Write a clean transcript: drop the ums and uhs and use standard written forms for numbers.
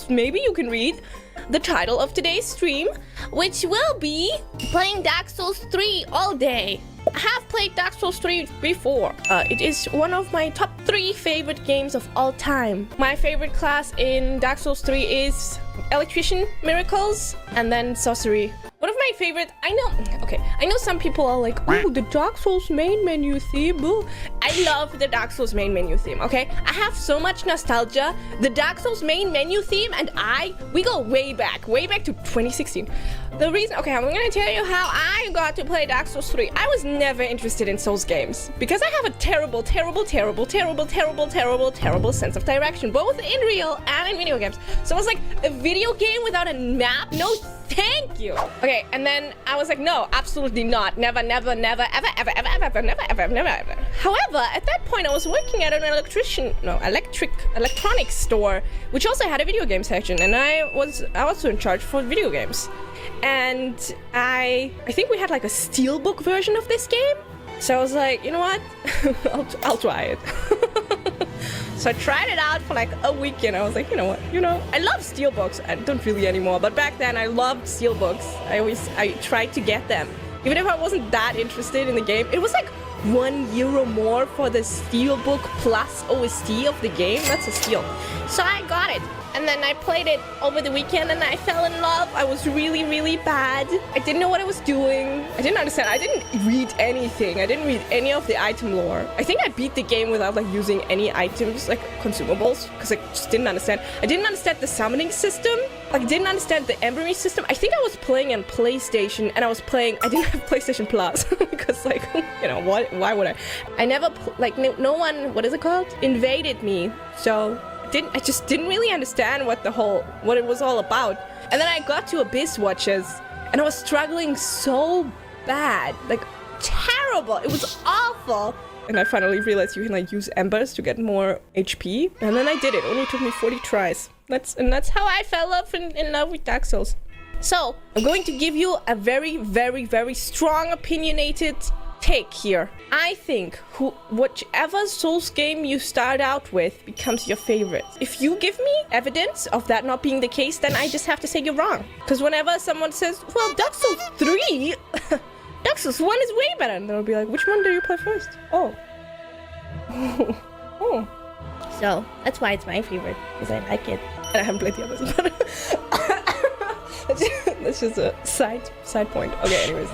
maybe you can read the title of today's stream, which will be playing Dark Souls 3 all day. I have played Dark Souls 3 before. It is one of my top 3 favorite games of all time. My favorite class in Dark Souls 3 is Electrician, Miracles, and then Sorcery. One of my favorite, I know some people are like, oh, the Dark Souls main menu theme. Ooh. I love the Dark Souls main menu theme, okay? I have so much nostalgia. The Dark Souls main menu theme and we go way back to 2016. The reason, okay, I'm gonna tell you how I got to play Dark Souls 3. I was never interested in Souls games because I have a terrible sense of direction, both in real and in video games. So it was like a video game without a map? No, thank you. Okay, and then I was like, no, absolutely not. Never, ever. However, at that point, I was working at an electronics store, which also had a video game section, and I was also in charge for video games. And I think we had like a steelbook version of this game. So I was like, you know what? I'll try it. So I tried it out for like a week and I was like, you know what? I love steelbooks. I don't really anymore, but back then I loved steelbooks. I tried to get them. Even if I wasn't that interested in the game, it was like €1 more for the steelbook plus OST of the game. That's a steal. So I got it. And then I played it over the weekend and I fell in love. I was really bad. I didn't know what I was doing. I didn't understand. I didn't read anything. I didn't read any of the item lore. I think I beat the game without like using any items, like consumables, because I just didn't understand. I didn't understand the summoning system. Like, I didn't understand the embroidery system. I think I was playing on PlayStation and I didn't have PlayStation Plus because like, why would I? I never, no one, what is it called? Invaded me. So I just didn't really understand what it was all about. And then I got to Abyss Watches and I was struggling so bad, like terrible. It was awful. And I finally realized you can like use embers to get more HP. And then I did it. It only took me 40 tries. That's how I fell in love with Dark Souls. So I'm going to give you a very strong opinionated take here. I think whichever Souls game you start out with becomes your favorite. If you give me evidence of that not being the case, then I just have to say you're wrong. Because whenever someone says, well, Dark Souls 3, Dark Souls 1 is way better, and they'll be like, which one do you play first? Oh. Oh. So that's why it's my favorite, because I like it. And I haven't played the others, but that's just a side point. Okay, anyways.